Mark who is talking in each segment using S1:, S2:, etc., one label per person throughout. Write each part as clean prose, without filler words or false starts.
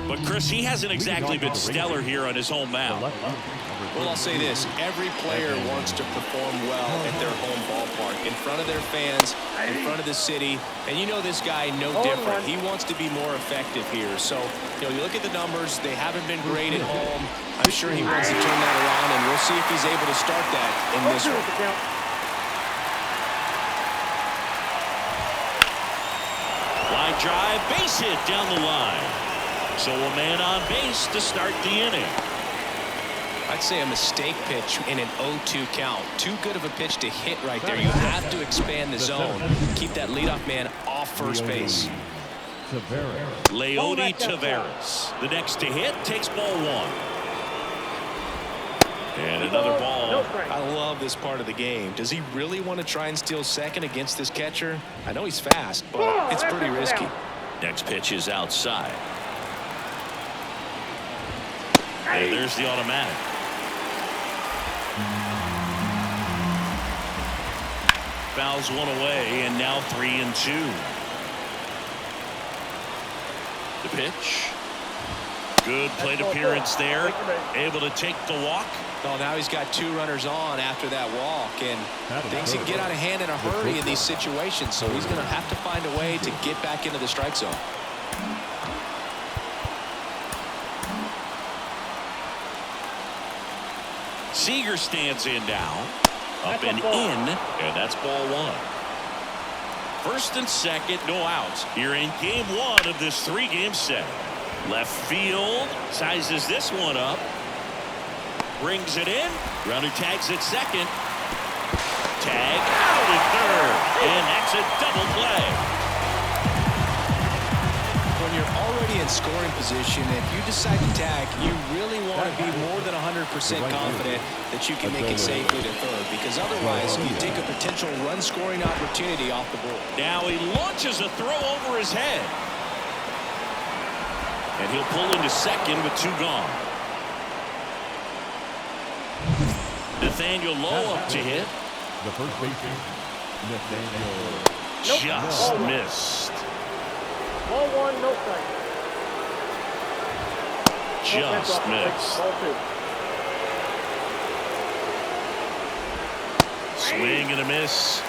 S1: But, Chris, he hasn't exactly been stellar here on his home mound.
S2: Well, I'll say this. Every player wants to perform well at their home ballpark, in front of their fans, in front of the city. And you know this guy no different. He wants to be more effective here. So, you look at the numbers. They haven't been great at home. I'm sure he wants to turn that around, and we'll see if he's able to start that in this one.
S1: Line drive, base hit down the line. So a man on base to start the inning.
S2: I'd say a mistake pitch in an 0-2 count. Too good of a pitch to hit right there. You have to expand the zone. Keep that leadoff man off first base.
S1: Leody Taveras. The next to hit takes ball one. And another ball.
S2: I love this part of the game. Does he really want to try and steal second against this catcher? I know he's fast, but it's pretty risky.
S1: Next pitch is outside. And there's the automatic. Fouls one away, and now 3-2. The pitch. Good plate appearance there. Able to take the walk.
S2: Well, now he's got 2 runners on after that walk, and things can get out of hand in a hurry in these situations, so he's going to have to find a way to get back into the strike zone.
S1: Seager stands in now. Up and in, and that's ball one. First and second, no outs. Here in game one of this 3-game set. Left field sizes this one up. Brings it in. Runner tags at second. Tag out at third. And that's a double play.
S2: When you're already in scoring position, if you decide to tag, you really want to be more than 100% confident that you can make it safely to third, because otherwise you take a potential run-scoring opportunity off the board.
S1: Now he launches a throw over his head. And he'll pull into second with 2 gone. Nathaniel Lowe up to hit.
S3: The first baseman, Nathaniel.
S1: Just missed.
S4: Ball one, no strike.
S1: Just missed.
S4: Ball two.
S1: Swing and a miss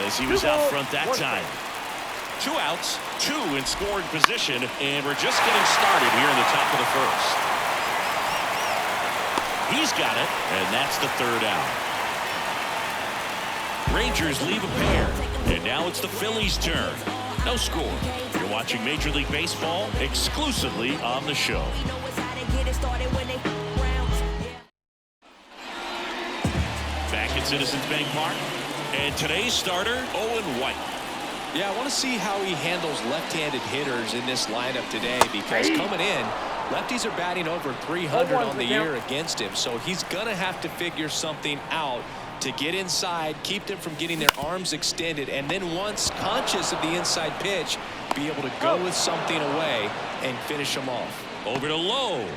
S1: as he was out front that time. 2 outs, 2 in scoring position, and we're just getting started here in the top of the first. He's got it, and that's the 3rd out. Rangers leave a pair, and now it's the Phillies' turn. No score. You're watching Major League Baseball exclusively on the show. Back at Citizens Bank Park, and today's starter, Owen White.
S2: Yeah, I want to see how he handles left-handed hitters in this lineup today, because coming in, lefties are batting over 300 on the year against him, so he's going to have to figure something out to get inside, keep them from getting their arms extended, and then once conscious of the inside pitch, be able to go with something away and finish them off.
S1: Over to Lowe,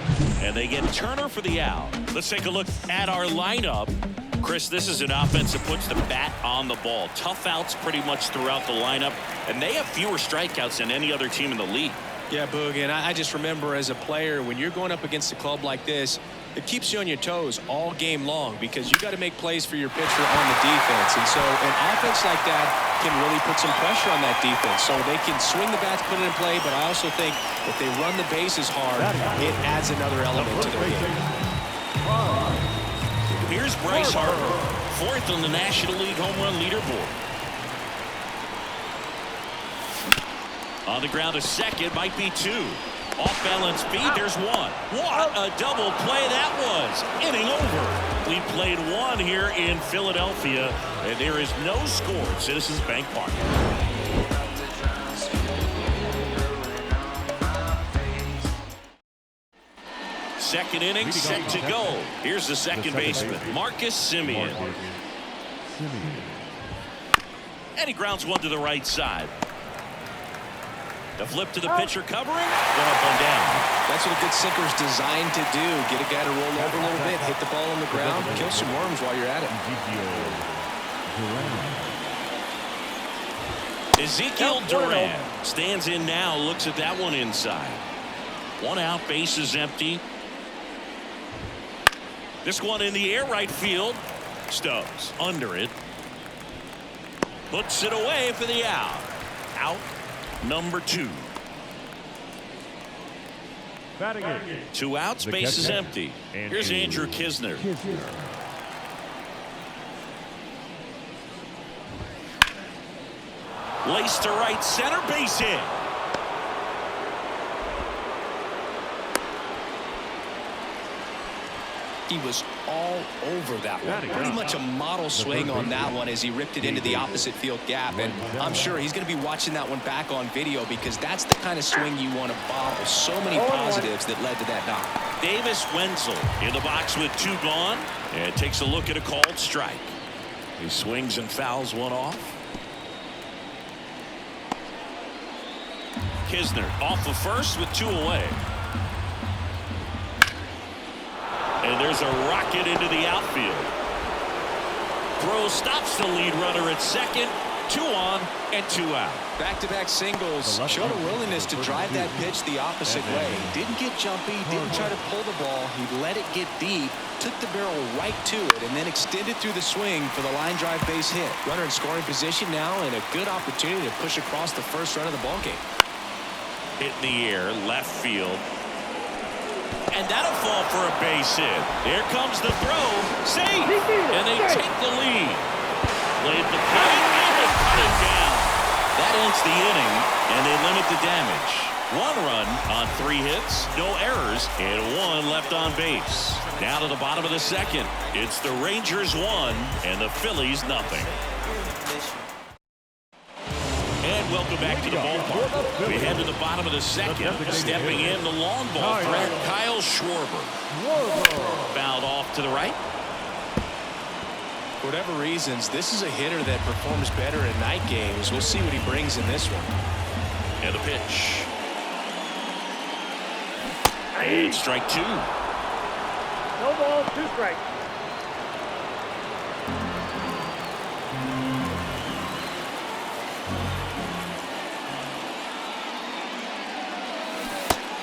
S1: and they get Turner for the out. Let's take a look at our lineup. Chris, this is an offense that puts the bat on the ball. Tough outs pretty much throughout the lineup, and they have fewer strikeouts than any other team in the league.
S2: Yeah, Boog, and I just remember as a player, when you're going up against a club like this, it keeps you on your toes all game long, because you got to make plays for your pitcher on the defense. And so an offense like that can really put some pressure on that defense. So they can swing the bats, put it in play, but I also think if they run the bases hard, it adds another element to their game.
S1: Here's Bryce Harper, 4th on the National League home run leaderboard. On the ground, a second, might be 2. Off balance speed, there's 1. What a double play that was. Inning over. We played 1 here in Philadelphia, and there is no score at Citizens Bank Park. Second inning set to go. Here's the second baseman, Marcus Semien. And he grounds one to the right side. The flip to the pitcher covering. One up, one down.
S2: That's what a good sinker is designed to do. Get a guy to roll over a little bit, hit the ball on the ground, kill some worms while you're at it.
S1: Ezekiel Duran stands in now, looks at that one inside. One out, bases empty. This one in the air, right field. Stubbs under it. Puts it away for the out. Out number 2.
S3: Batting it.
S1: 2 outs,
S3: The
S1: bases
S3: catcher.
S1: empty.
S3: And
S1: Here's Andrew Kisner. Lace to right center, base hit.
S2: He was all over that one. Pretty much a model swing on that one as he ripped it into the opposite field gap. And I'm sure he's going to be watching that one back on video because that's the kind of swing you want to bobble. So many positives that led to that knock.
S1: Davis Wenzel in the box with 2 gone and takes a look at a called strike. He swings and fouls one off. Kisner off of first with 2 away. And there's a rocket into the outfield. Throw stops the lead runner at second. 2 on and 2 out.
S2: Back-to-back singles. Showed a willingness to drive that pitch the opposite way. Didn't get jumpy, didn't try to pull the ball. He let it get deep, took the barrel right to it, and then extended through the swing for the line drive base hit. Runner in scoring position now, and a good opportunity to push across the first run of the ballgame.
S1: Hit in the air, left field. And that'll fall for a base hit. There comes the throw. Safe. And they take the lead. Played the play, and they cut him down. That ends the inning, and they limit the damage. 1 run on 3 hits, no errors, and 1 left on base. Now to the bottom of the second. It's the Rangers 1 and the Phillies nothing. And welcome back to the ballpark. We head to the bottom of the second. Stepping in the long ball threat, Kyle Schwarber. Fouled off to the right.
S2: For whatever reasons, this is a hitter that performs better in night games. We'll see what he brings in this one.
S1: And the pitch. And strike 2.
S4: No balls, 2 strikes.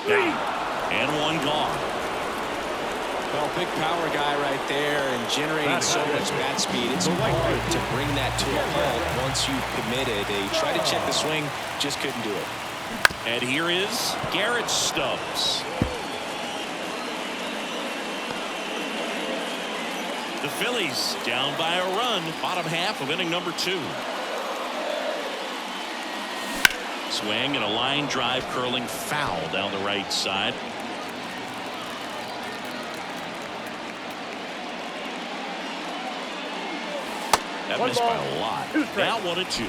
S1: And 1 gone.
S2: Well, big power guy right there and generating so much bat speed. It's hard to bring that to a halt once you've committed. They tried to check the swing, just couldn't do it.
S1: And here is Garrett Stubbs. The Phillies down by a run, bottom half of inning number 2. Swing and a line drive curling foul down the right side. That missed by a lot. Now 1-2.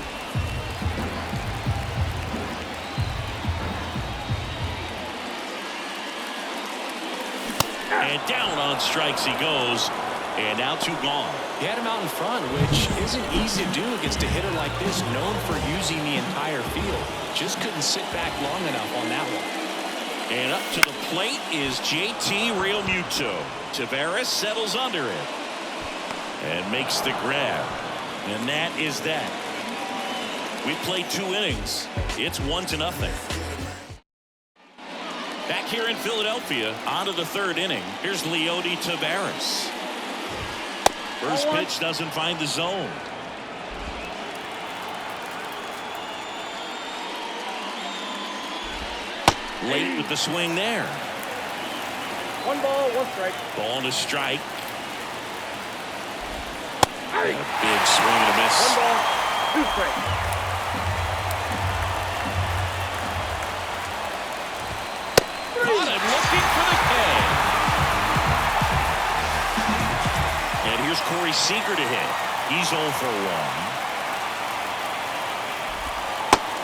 S1: And down on strikes he goes. And now 2 gone.
S2: He had him out in front, which isn't easy to do against a hitter like this, known for using the entire field. Just couldn't sit back long enough on that one.
S1: And up to the plate is JT Realmuto. Tavares settles under it and makes the grab. And that is that. We played 2 innings. It's 1-0. Back here in Philadelphia, on to the 3rd inning. Here's Leody Tavares. First pitch doesn't find the zone. Late with the swing there.
S4: 1 ball, 1 strike.
S1: Ball and a strike. A big swing and a miss.
S4: 1 ball, 2 strikes.
S1: Got him looking for the K. And here's Corey Seager to hit. He's 0 for 1.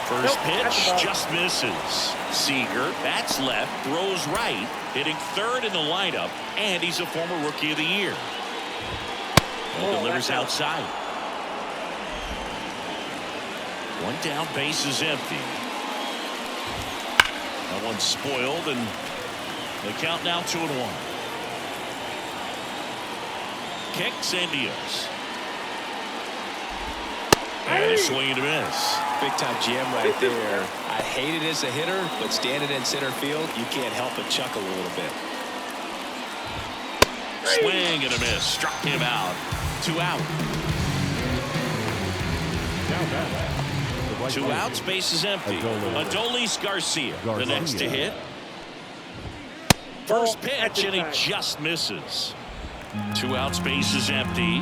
S1: First pitch just misses. Seager bats left, throws right, hitting 3rd in the lineup, and he's a former Rookie of the Year. And delivers outside. 1 down, base is empty. That one's spoiled, and the count now 2-1. Kicks and deals. And a swing and a miss.
S2: big-time gem right there. I hate it as a hitter, but standing in center field, you can't help but chuckle a little bit.
S1: Swing and a miss. Struck him out. 2 out. 2 outs. Base is empty. Adolis Garcia, the next to hit. First pitch, and he just misses. 2 outs. Base is empty.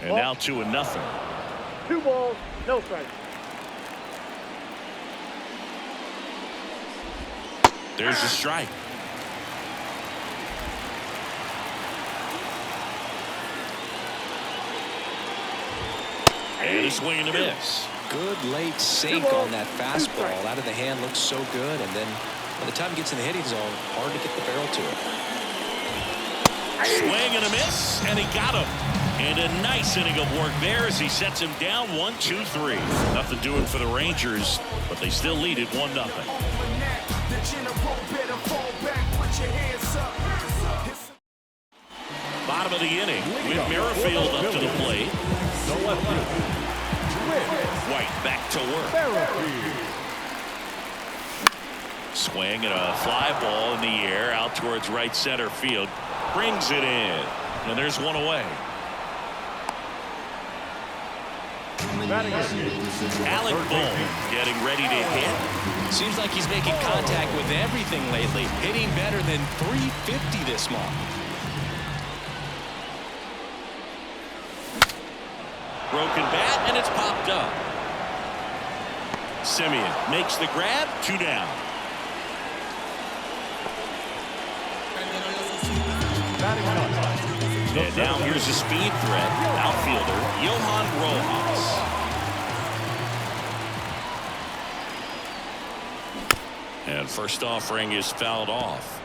S1: And now 2-0.
S4: 2 balls, no strikes.
S1: There's a strike. And a swing and a miss.
S2: Good late sink on that fastball. Out of the hand, looks so good, and then by the time it gets in the hitting zone, hard to get the barrel to it.
S1: Swing and a miss, and he got him. And a nice inning of work there as he sets him down 1-2-3. Nothing doing for the Rangers, but they still lead it 1-0. Bottom of the inning with Merrifield up to the plate. White back to work. Swing and a fly ball in the air out towards right center field. Brings it in. And there's one away. Alec Bohm getting ready to hit.
S2: Seems like he's making contact with everything lately. Hitting better than .350 this month.
S1: Broken bat, and it's popped up. Simeon makes the grab. 2 down. And now here's a speed threat. Outfielder Johan Rojas. And first offering is fouled off.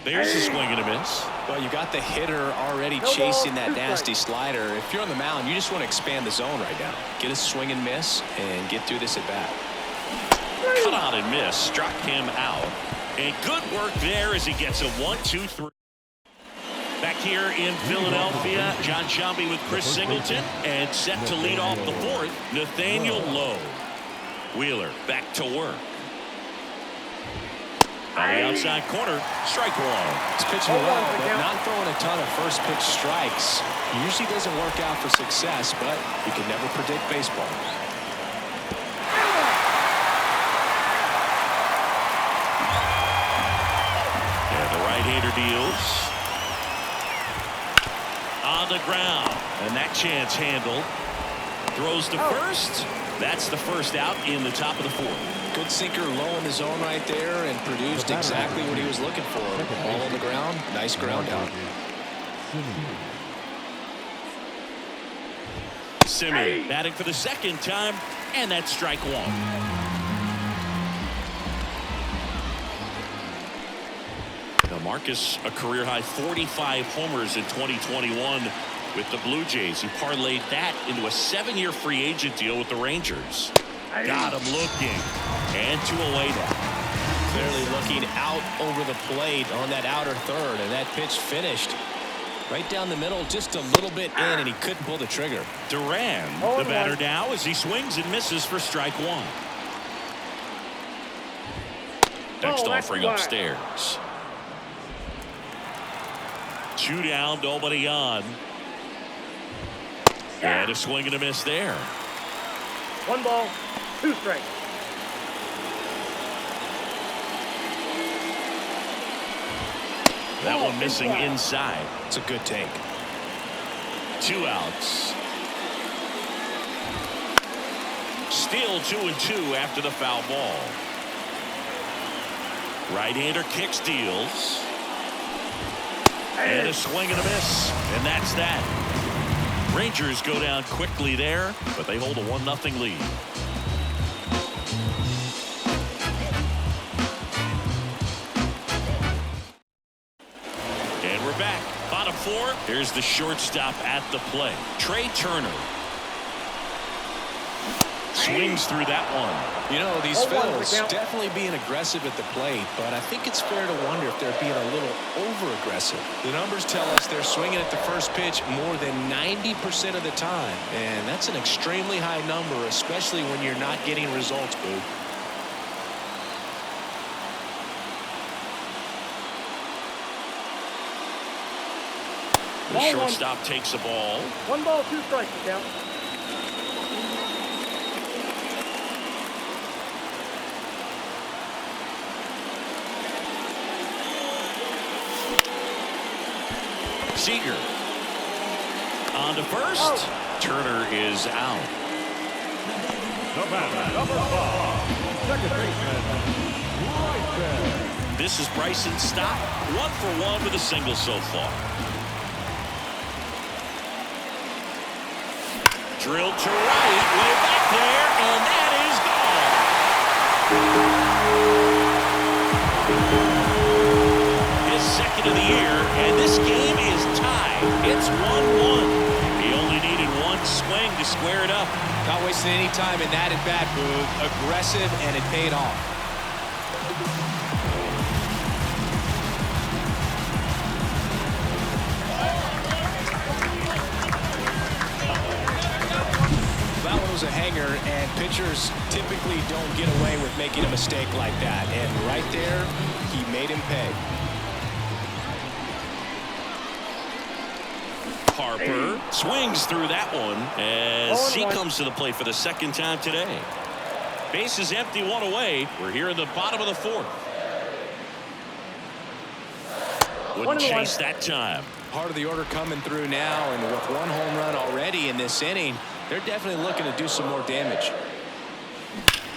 S1: There's a swing and a miss.
S2: Well, you got the hitter already chasing that nasty slider. If you're on the mound, you just want to expand the zone right now. Get a swing and miss and get through this at bat.
S1: Cut out and miss. Struck him out. And good work there as he gets a 1-2-3. Back here in Philadelphia, John Shambi with Chris Singleton, and set to lead off the 4th, Nathaniel Lowe. Wheeler back to work. On the outside corner, strike 1.
S2: He's pitching well, but not throwing a ton of first pitch strikes. Usually doesn't work out for success, but you can never predict baseball.
S1: And the right-hander deals. On the ground, and that chance handled. Throws to first. That's the first out in the top of the 4th.
S2: Good sinker low in the zone right there and produced exactly what he was looking for. Ball on the ground. Nice ground out.
S1: Simeon batting for the 2nd time, and that's strike 1. Now Marcus, a career-high 45 homers in 2021 with the Blue Jays. He parlayed that into a 7-year free agent deal with the Rangers. Got him looking. And 2 away now.
S2: Clearly looking out over the plate on that outer third, and that pitch finished right down the middle, just a little bit in, and he couldn't pull the trigger.
S1: Duran, the batter now, as he swings and misses for strike 1. Next offering upstairs. 2 down, nobody on. And a swing and a miss there.
S4: 1 ball, 2 strikes.
S1: That one missing inside.
S2: It's a good take.
S1: 2 outs. Still 2-2 after the foul ball. Right-hander kicks, deals. And a swing and a miss. And that's that. Rangers go down quickly there, but they hold a 1-0 lead. And we're back. Bottom 4. Here's the shortstop at the plate, Trey Turner. Swings through that one.
S2: You know, these
S4: 0-1
S2: Phils
S4: the count.
S2: definitely being aggressive at the plate, but I think it's fair to wonder if they're being a little over-aggressive. The numbers tell us they're swinging at the first pitch more than 90% of the time, and that's an extremely high number, especially when you're not getting results, Boo.
S1: The
S4: Ball
S1: shortstop takes the ball.
S4: 1 ball, 2 strikes the count.
S1: Seager on to first.
S4: Out.
S1: Turner is out.
S3: The batter, number 5, second baseman, right there.
S1: This is Bryson Stott, 1 for 1 with a single so far. Drilled to right, way back there, and that is gone. His second of the year, and this game is tied. It's 1-1. He only needed one swing to square it up.
S2: Not wasting any time in that at-bat, Boo. Aggressive, and it paid off. That one was a hanger, and pitchers typically don't get away with making a mistake like that. And right there, he made him pay.
S1: Harper swings through that one as he
S4: 0-1.
S1: comes to the plate for the second time today. Base is empty, 1 away. We're here in the bottom of the 4th. Wouldn't
S4: 1-1.
S1: chase that time.
S2: Part of the order coming through now, and with 1 home run already in this inning, they're definitely looking to do some more damage.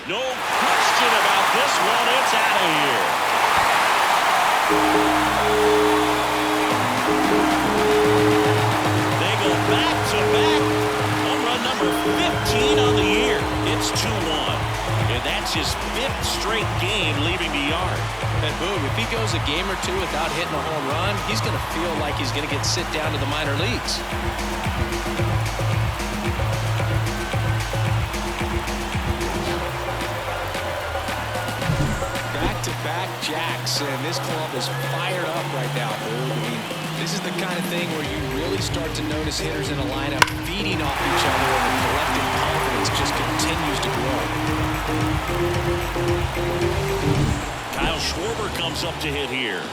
S1: No question about this one. It's out of here. They go back-to-back. Home run number 15 on the year. It's 2-1. And that's his 5th straight game leaving the yard.
S2: And boom, if he goes a game or two without hitting a home run, he's going to feel like he's going to get sit down to the minor leagues. Back-to-back jacks, and this club is fired up right now, Boo. I mean, this is the kind of thing where you really start to notice hitters in a lineup feeding off each other, and the collective confidence just continues to grow.
S1: Kyle Schwarber comes up to hit here.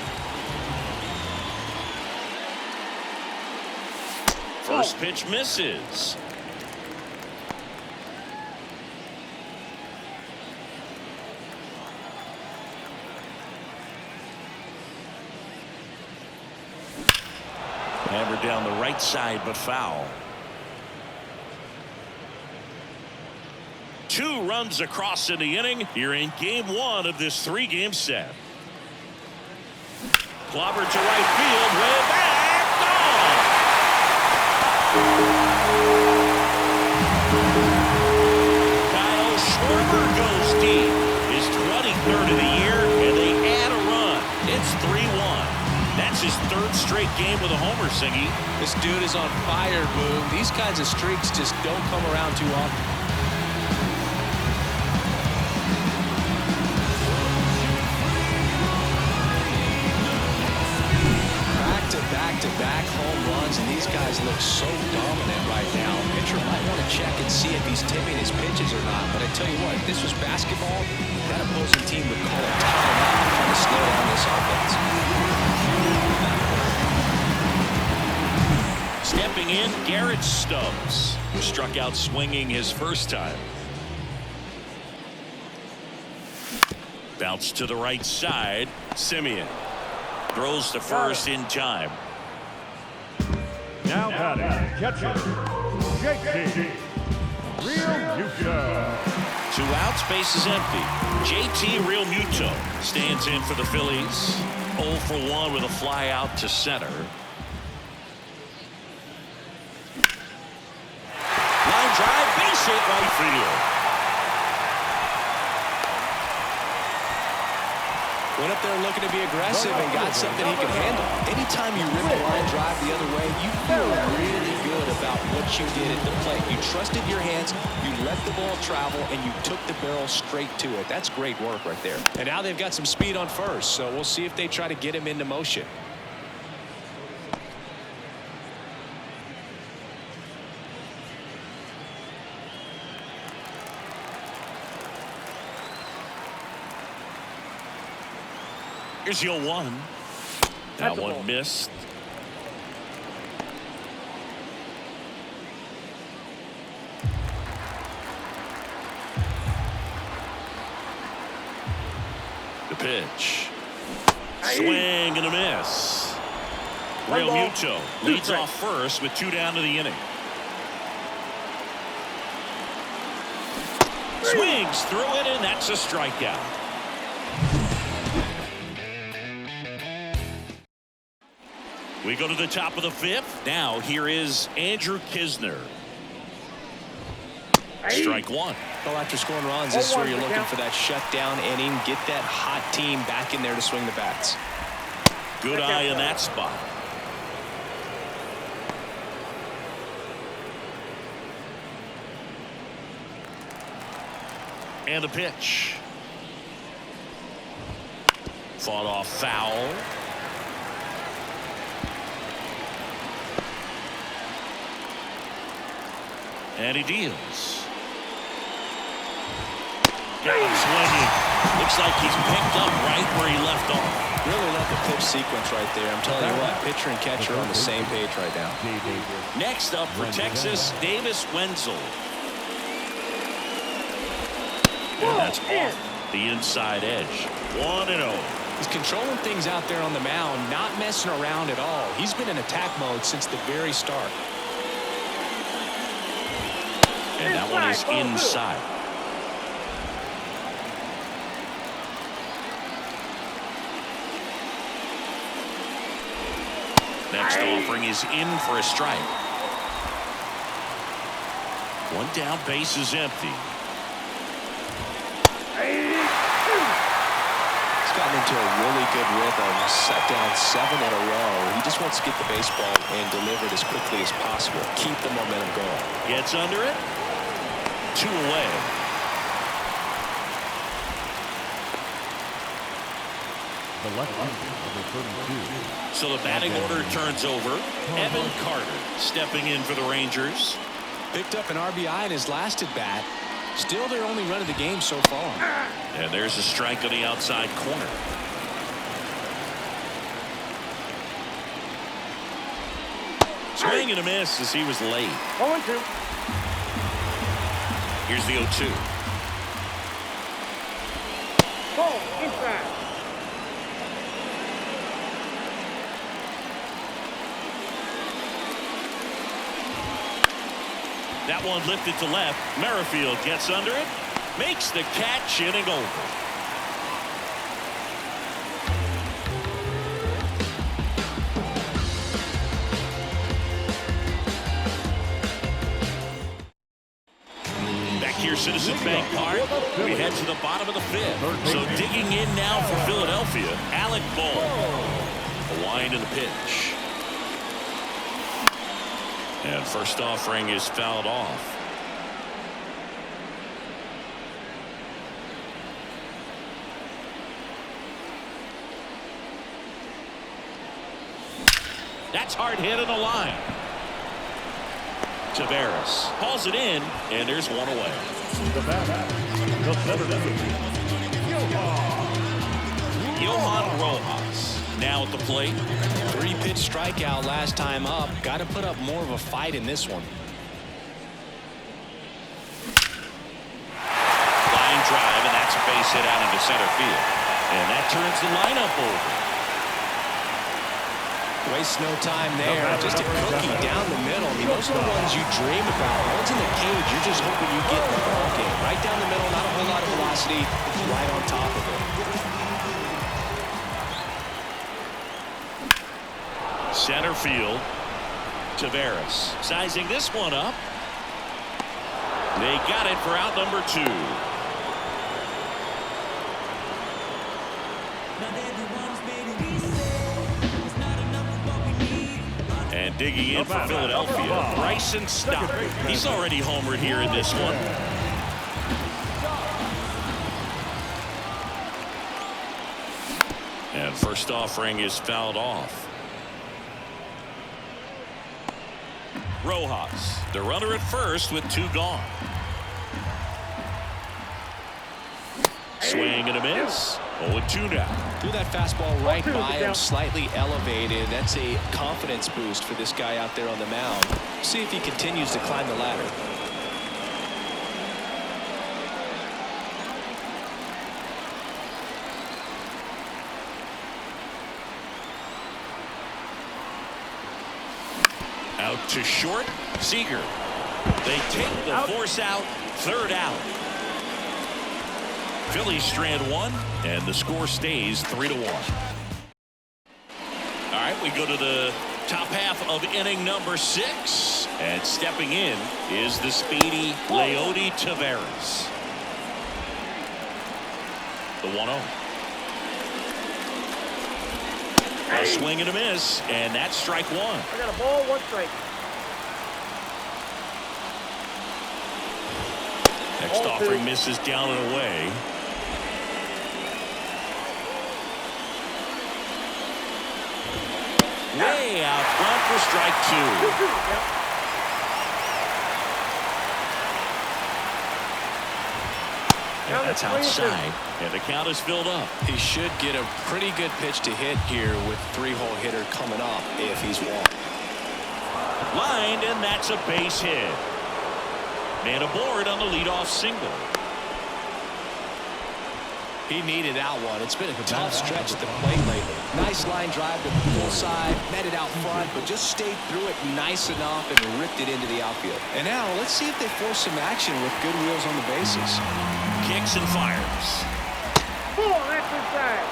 S1: First pitch misses. Hammered down the right side, but foul. 2 runs across in the inning. You're in game 1 of this 3-game set. Clobber to right field, way back, gone. Kyle Schwarber goes deep. His 23rd of the year, and they add a run. It's 3-1. That's his 3rd straight game with a homer, Singy.
S2: This dude is on fire, Boo. These kinds of streaks just don't come around too often. Back-to-back home runs, and these guys look so dominant right now. Pitcher might want to check and see if he's tipping his pitches or not, but I tell you what, if this was basketball, that opposing team would call a timeout trying to slow down this offense.
S1: Stepping in, Garrett Stubbs, who struck out swinging his first time. Bounce to the right side. Simeon throws to first in time.
S3: Now batting, catcher, JT Realmuto.
S1: 2 outs, base is empty. JT Realmuto stands in for the Phillies. 0 for 1 with a fly out to center. Line drive, base hit, right field.
S2: Went up there looking to be aggressive and got something he could handle. Anytime you rip a line drive the other way, you feel really good about what you did at the plate. You trusted your hands, you let the ball travel, and you took the barrel straight to it. That's great work right there. And now they've got some speed on first, so we'll see if they try to get him into motion.
S1: Here's your 1. That one missed. The pitch. Swing and a miss. Real Muto leads off first with 2 down to the inning. Swings through it, and that's a strikeout. We go to the top of the 5th. Now here is Andrew Kisner. Strike 1.
S2: Well, after scoring runs, this is where you're looking for that shutdown inning. Get that hot team back in there to swing the bats.
S1: Good eye in that spot. And the pitch. Fought off foul. And he deals. Got him swinging. Looks like he's picked up right where he left off.
S2: Really love the pitch sequence right there. I'm telling you what, pitcher and catcher are on the same page right now.
S1: Next up for Texas, Davis Wenzel. And that's off the inside edge. 1-0.
S2: He's controlling things out there on the mound, not messing around at all. He's been in attack mode since the very start.
S1: And that one is inside. Next offering is in for a strike. 1 down, base is empty.
S2: He's gotten into a really good rhythm. Set down 7 in a row. He just wants to get the baseball and deliver it as quickly as possible. Keep the momentum going.
S1: Gets under it. 2 away.
S3: The left number 32.
S1: So the batting order turns over. Evan Carter stepping in for the Rangers.
S2: Picked up an RBI in his last at bat. Still their only run of the game so far.
S1: And there's a strike on the outside corner. Swing and a miss as he was late.
S4: 0-2.
S1: Here's the 0-2.
S4: Ball inside.
S1: That one lifted to left. Merrifield gets under it. Makes the catch, inning over. Back here, Citizens Bank Park. We head to the bottom of the 5th. So digging in now for Philadelphia, Alec Bohm. A wind in the pitch. And first offering is fouled off. That's hard hit in the line. Tavares hauls it in, and there's 1 away.
S3: The batter, the center
S1: Johan Rojas now at the plate.
S2: 3-pitch strikeout last time up. Got to put up more of a fight in this one.
S1: Line drive, and that's a base hit out into center field. And that turns the lineup over.
S2: Waste no time there. Just a cookie down the middle. I mean, those are the ones you dream about. Ones in the cage, you're just hoping you get in the ball game. Right down the middle, not a whole lot of velocity. Right on top of it.
S1: Center field. Tavares sizing this one up. They got it for out number 2. And digging in for Philadelphia, Bryson Stott. He's already homered here in this one. And first offering is fouled off. Rojas, the runner at first with 2 gone. Swing and a miss. 0-2 now.
S2: Threw that fastball right by him, slightly elevated. That's a confidence boost for this guy out there on the mound. See if he continues to climb the ladder.
S1: Out to short. Seager. They take the force out. 3rd out. Phillies strand 1, and the score stays 3-1. All right, we go to the top half of inning number 6, and stepping in is the speedy Leody Taveras. The 1-0. A swing and a miss, and that's strike 1.
S4: I got a ball, 1 strike.
S1: Next offering misses down and away. Way out front for strike 2. And that's outside, and the count is filled up.
S2: He should get a pretty good pitch to hit here with 3-hole hitter coming up if he's walked.
S1: Lined, and that's a base hit. Man aboard on the leadoff single.
S2: He needed that one. It's been a tough stretch at the plate lately. Nice line drive to the full side, met it out front, but just stayed through it nice enough and ripped it into the outfield. And now let's see if they force some action with good wheels on the bases.
S1: Kicks and fires.
S4: Ball, that's inside.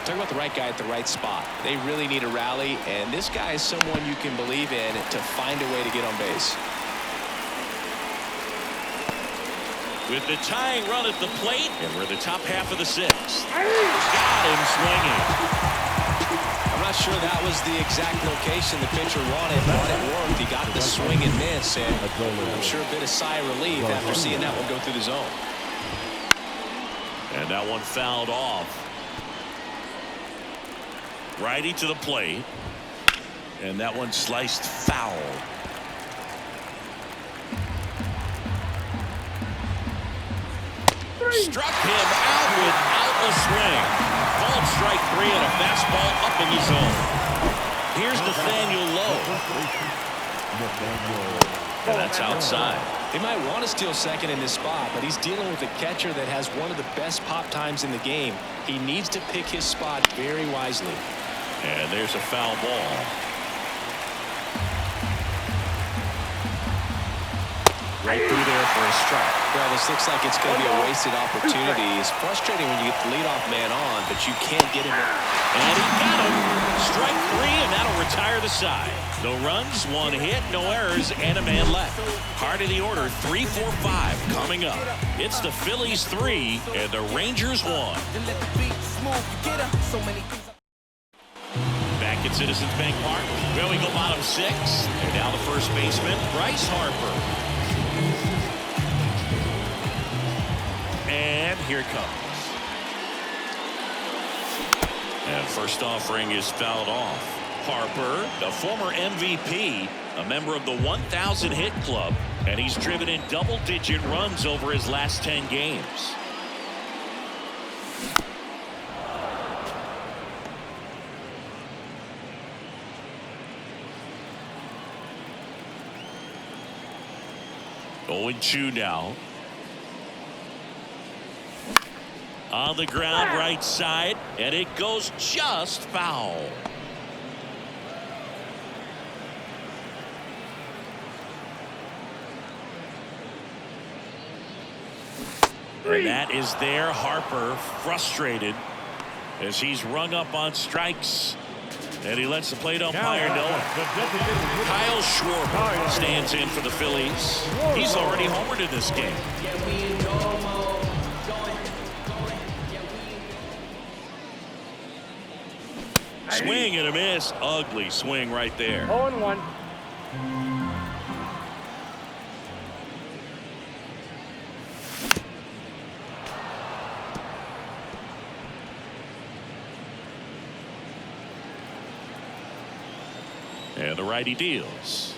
S2: Talk about the right guy at the right spot. They really need a rally, and this guy is someone you can believe in to find a way to get on base.
S1: With the tying run at the plate, and we're the top half of the 6th. Got him swinging.
S2: I'm not sure that was the exact location the pitcher wanted, but it worked. He got the swing and miss, and I'm sure a bit of sigh of relief after seeing that one go through the zone.
S1: And that one fouled off. Righty to the plate. And that one sliced foul. Struck him out without a swing. Called strike 3 and a fastball up in the zone. Here's Nathaniel Lowe. And that's outside.
S2: They might want to steal second in this spot, but he's dealing with a catcher that has one of the best pop times in the game. He needs to pick his spot very wisely.
S1: And there's a foul ball. Right through there for a strike.
S2: Well, this looks like it's going to be a wasted opportunity. It's frustrating when you get the leadoff man on, but you can't get him.
S1: And he got him. Strike 3, and that'll retire the side. No runs, 1 hit, no errors, and a man left. Heart of the order, 3-4-5 coming up. It's the Phillies 3 and the Rangers 1. Back at Citizens Bank Park. Well, we go bottom 6. And now the first baseman, Bryce Harper. And here it comes. And first offering is fouled off. Harper, the former MVP, a member of the 1,000 hit club, and he's driven in double-digit runs over his last 10 games. Oh, and 2 now. On the ground, right side, and it goes just foul. And that is there. Harper frustrated as he's rung up on strikes, and he lets the plate umpire know it. Kyle Schwarber stands in for the Phillies. He's already homered in this game. Swing and a miss. Ugly swing right there.
S4: 0-1.
S1: And the righty deals.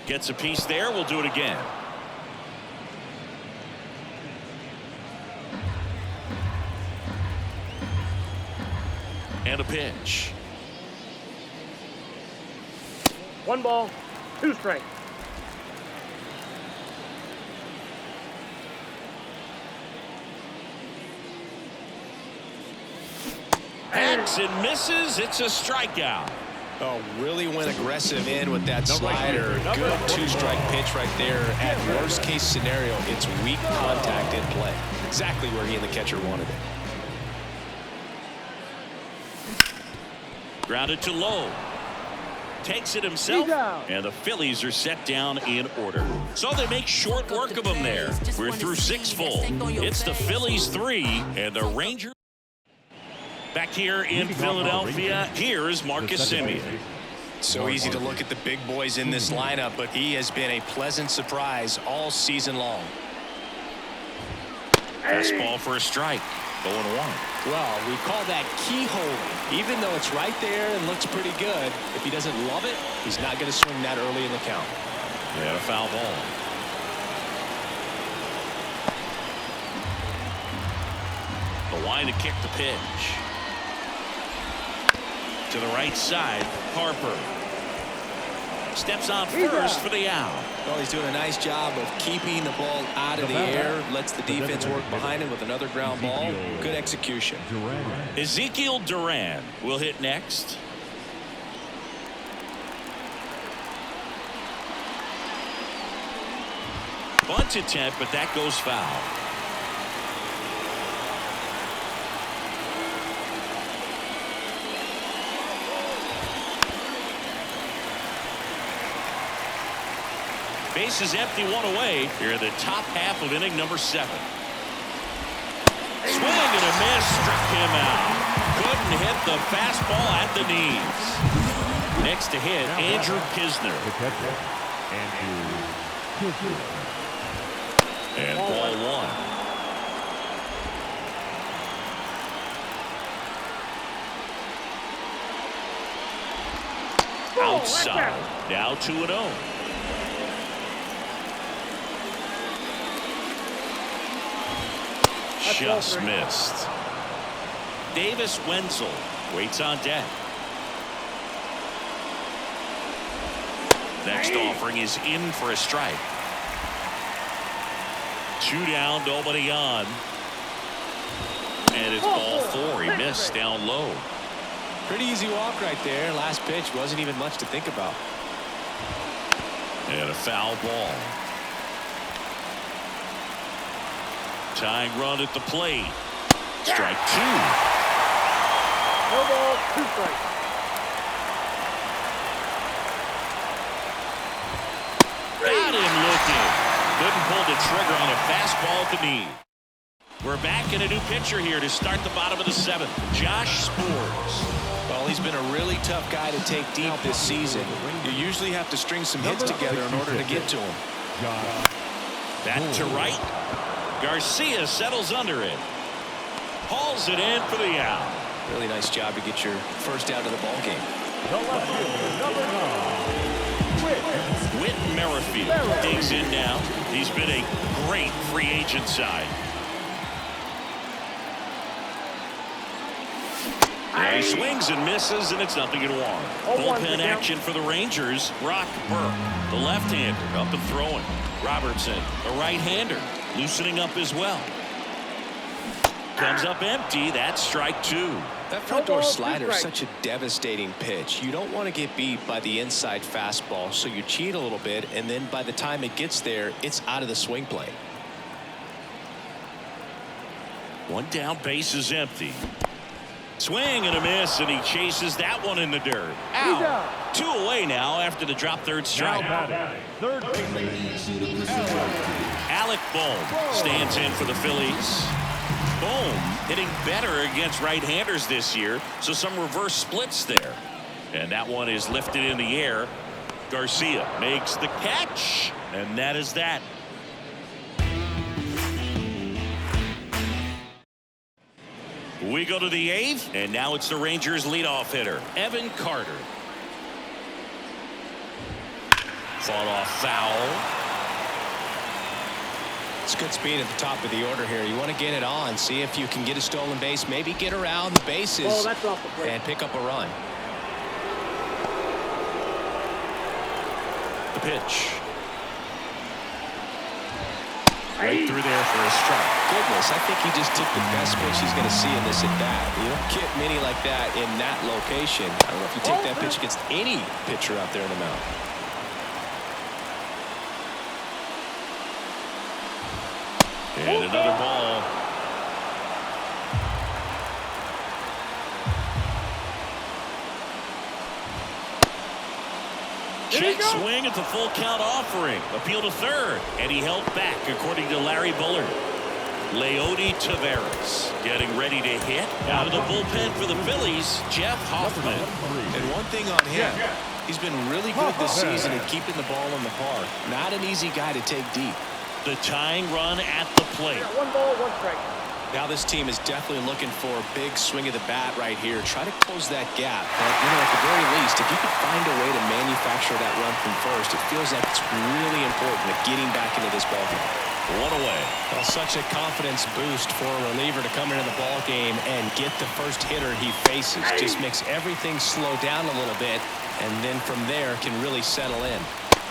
S1: Gets a piece there. We'll do it again. And a pitch.
S4: 1 ball, 2 strikes.
S1: Hacks and misses. It's a strikeout.
S2: Oh, really went aggressive in with that slider. Good 2-strike pitch right there. At worst case scenario, it's weak contact in play. Exactly where he and the catcher wanted it.
S1: Grounded to low. Takes it himself. And the Phillies are set down in order. So they make short work of them there. We're through 6 full. It's the Phillies 3 and the Rangers. Back here in Philadelphia, here's Marcus Semien.
S2: So easy to look at the big boys in this lineup, but he has been a pleasant surprise all season long.
S1: Fastball for a strike. 0-1.
S2: Well, we call that keyhole. Even though it's right there and looks pretty good, if he doesn't love it, he's not going to swing that early in the count.
S1: And a foul ball. The line to kick the pitch. To the right side, Harper. Steps on first for the out.
S2: Well, he's doing a nice job of keeping the ball out of the air. Lets the defense work behind him with another ground ball. Good execution.
S1: Ezekiel Duran will hit next. Bunt attempt, but that goes foul. Base is empty, 1 away. Here in the top half of inning number 7. Swing and a miss, struck him out. Couldn't hit the fastball at the knees. Next to hit, Andrew Kisner. And ball 1. Outside, now 2-0. Just missed. Davis Wenzel waits on deck. Next offering is in for a strike. 2 down, nobody on. And it's ball 4. He missed down low.
S2: Pretty easy walk right there. Last pitch wasn't even much to think about.
S1: And a foul ball. Tying run at the plate. Strike 2.
S4: 1 ball, 2 strikes.
S1: Got him looking. Couldn't pull the trigger on a fastball at the knee. We're back in a new pitcher here to start the bottom of the 7th. Josh Sborz.
S2: Well, he's been a really tough guy to take deep this season. You usually have to string some hits together in order to get to him.
S1: Back to right. Garcia settles under it. Hauls it in for the out.
S2: Really nice job to get your first out of the ball game.
S1: Whit Merrifield digs in now. He's been a great free agent side. And he swings and misses, and it's 0-1. Bullpen action for the Rangers. Brock Burke, the left-hander, up and throwing. Robertson, a right-hander, loosening up as well. Comes up empty. That's strike 2.
S2: That front door slider is such a devastating pitch. You don't want to get beat by the inside fastball, so you cheat a little bit, and then by the time it gets there, it's out of the swing plane.
S1: 1 down, base is empty. Swing and a miss, and he chases that one in the dirt. Out. 2 away now after the drop third strike. Alec Bohm stands in for the Phillies. Boom, hitting better against right-handers this year, so some reverse splits there. And that one is lifted in the air. Garcia makes the catch, and that is that. We go to the 8th, and now it's the Rangers leadoff hitter, Evan Carter. Fought off foul.
S2: It's good speed at the top of the order here. You want to get it on, see if you can get a stolen base, maybe get around the bases
S4: that's off the plate.
S2: and pick up a run.
S1: The pitch. Right through there for a strike.
S2: Goodness, I think he just took the best pitch he's going to see in this at bat. You don't get many like that in that location. I don't know if you take that pitch against any pitcher out there in the mound.
S1: And another ball. Check swing at the full count offering. Appeal to third. And he held back, according to Larry Bullard. Leody Taveras getting ready to hit. Out of the bullpen for the Phillies, Jeff Hoffman.
S2: And one thing on him, he's been really good this season at keeping the ball in the park. Not an easy guy to take deep.
S1: The tying run at the plate.
S4: 1 ball, 1 strike.
S2: Now this team is definitely looking for a big swing of the bat right here. Try to close that gap. But, you know, at the very least, if you could find a way to manufacture that run from first, it feels like it's really important at getting back into this ballgame.
S1: One away.
S2: Well, such a confidence boost for a reliever to come into the ball game and get the first hitter he faces. Just makes everything slow down a little bit, and then from there can really settle in.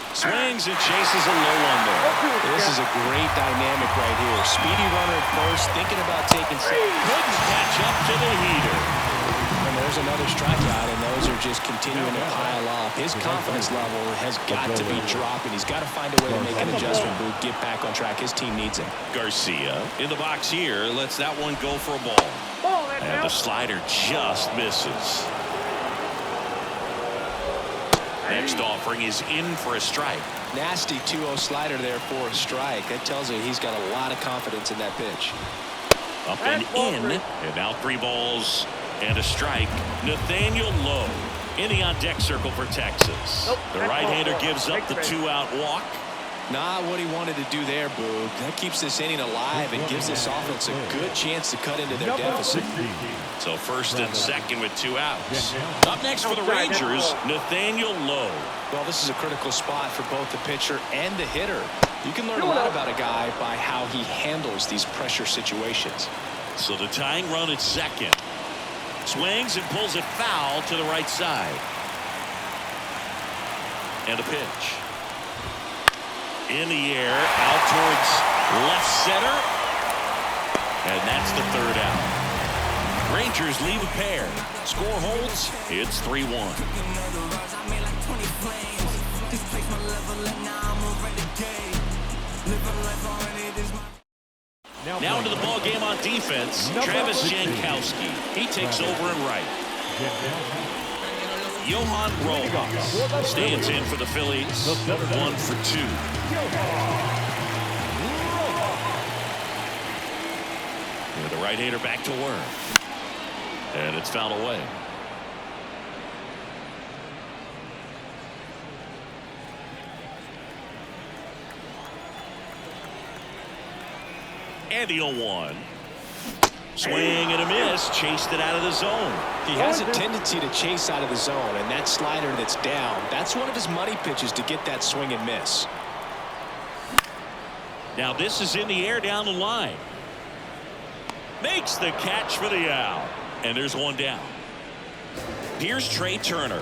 S1: Swings and chases a low one there.
S2: This is a great dynamic right here. Speedy runner at first, thinking about taking second.
S1: Couldn't catch up to the heater.
S2: And there's another strikeout, and those are just continuing to pile up. His confidence level has got to be dropping. He's got to find a way to make an adjustment, Boog, get back on track. His team needs him.
S1: Garcia in the box here lets that one go for a ball. And the slider just misses. Next offering is in for a strike.
S2: Nasty 2-0 slider there for a strike. That tells you he's got a lot of confidence in that pitch.
S1: Up and in. And now 3 balls and a strike. Nathaniel Lowe in the on-deck circle for Texas. The right-hander gives up the 2-out walk.
S2: Not what he wanted to do there, Boog. That keeps this inning alive and gives this offense a good chance to cut into their deficit.
S1: So first and second with 2 outs. Up next for the Rangers, Nathaniel Lowe.
S2: Well, this is a critical spot for both the pitcher and the hitter. You can learn a lot about a guy by how he handles these pressure situations.
S1: So the tying run at second. Swings and pulls it foul to the right side. And a pitch. In the air, out towards left center. And that's the 3rd out. Rangers leave a pair. Score holds. It's 3-1. Now into the ball game on defense. Travis Jankowski. He takes over in right. Johan Rojas stands in for the Phillies. 1 for 2. And the right-hander back to work. And it's fouled away. And the 0-1. Swing and a miss. Chased it out of the zone.
S2: He has a tendency to chase out of the zone, and that slider that's down, that's one of his money pitches to get that swing and miss.
S1: Now this is in the air down the line. Makes the catch for the out. And there's one down. Here's Trey Turner.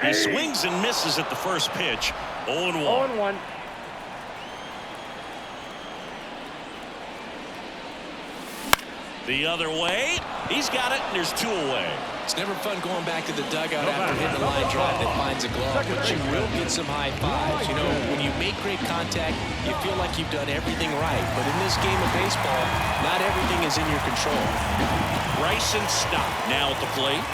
S1: He swings and misses at the first pitch. 0-1.
S4: 0-1.
S1: The other way. He's got it, and there's 2 away.
S2: It's never fun going back to the dugout after hitting a line drive that finds a glove, but you will get some high fives. You know, when you make great contact, you feel like you've done everything right. But in this game of baseball, not everything is in your control.
S1: Bryson Stott now at the plate.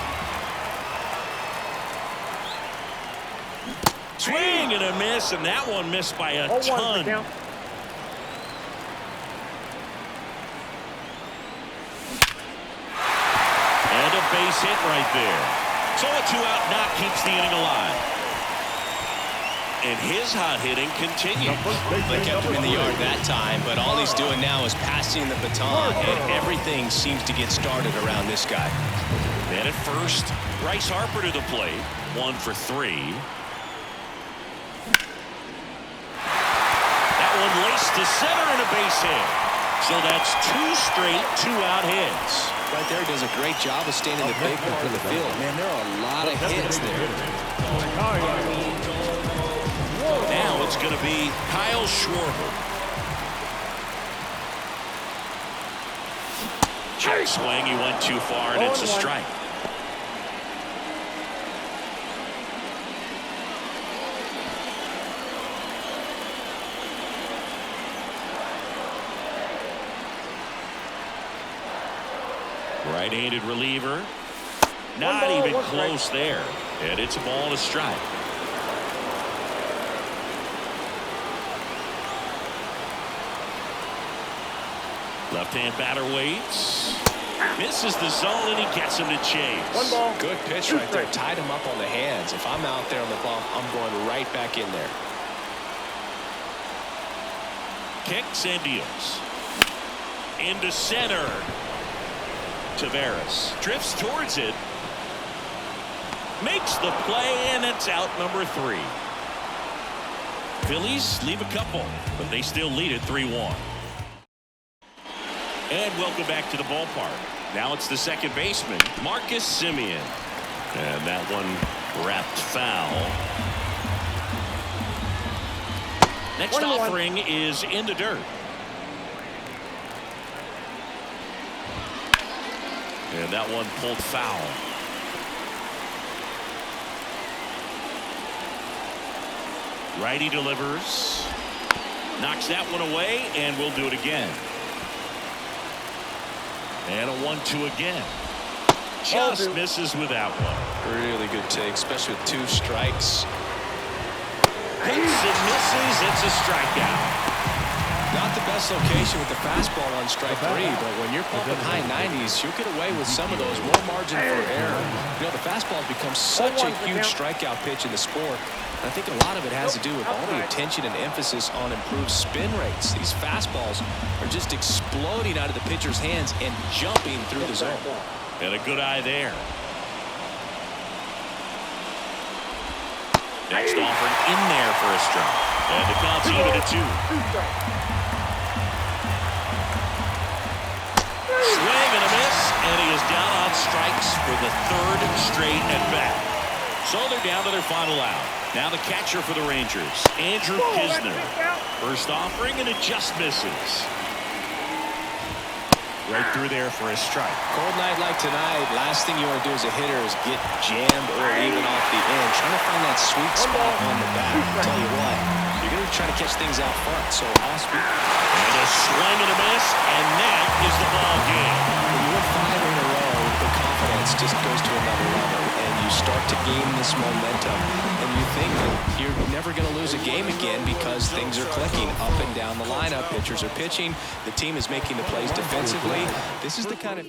S1: and a miss, and that one missed by a
S4: 0-1
S1: ton.
S4: count.
S1: And a base hit right there. So a 2-out knock keeps the inning alive. And his hot hitting continues.
S2: They kept him in the yard that time, but all he's doing now is passing the baton, and everything seems to get started around this guy.
S1: And at first, Bryce Harper to the plate. 1 for 3. That one laced to center and a base hit. So that's 2 straight 2-out hits.
S2: Right there does a great job of staying in the big part of the field. Man, there are a lot of hits there.
S1: Now it's going to be Kyle Schwarber. Check swing, he went too far, and it's a strike. Right-handed reliever. Not even close there. And it's a ball and a strike. Left-hand batter waits. Misses the zone, and he gets him to chase.
S4: 1 ball.
S2: Good pitch right there. Tied him up on the hands. If I'm out there on the bump, I'm going right back in there.
S1: Kicks and deals. Into center. Taveras drifts towards it. Makes the play, and it's out number 3. Phillies leave a couple, but they still lead it 3-1. And welcome back to the ballpark. Now it's the second baseman, Marcus Semien. And that one wrapped foul. Next
S4: 1-1.
S1: offering is in the dirt. And that one pulled foul. Righty delivers. Knocks that one away, and we'll do it again. And a 1-2 again. Just misses with that one.
S2: Really good take, especially with 2 strikes.
S1: Hits and misses. It's a strikeout.
S2: Not the best location with the fastball on strike 3, but when you're pumping high 90s, you'll get away with some of those. More margin for error. You know, the fastball has become such a huge strikeout pitch in the sport. And I think a lot of it has to do with all the attention and emphasis on improved spin rates. These fastballs are just exploding out of the pitcher's hands and jumping through the zone.
S1: And a good eye there. Next offering in there for a strike. And the count's even at 2. Swing and a miss, and he is down on strikes for the 3rd straight at bat. So they're down to their final out. Now the catcher for the Rangers, Andrew Kisner. First offering, and it just misses. Right through there for a strike.
S2: Cold night like tonight, last thing you want to do as a hitter is get jammed or even off the end. Trying to find that sweet spot on the bat. I'll tell you what, you're going to try to catch things out front. So off speed.
S1: And a swing and a miss, and that is the ball game.
S2: When you win 5 in a row, the confidence just goes to another level, and you start to gain this momentum, and you think that you're never going to lose a game again because things are clicking up and down the lineup. Pitchers are pitching. The team is making the plays defensively. This is the kind of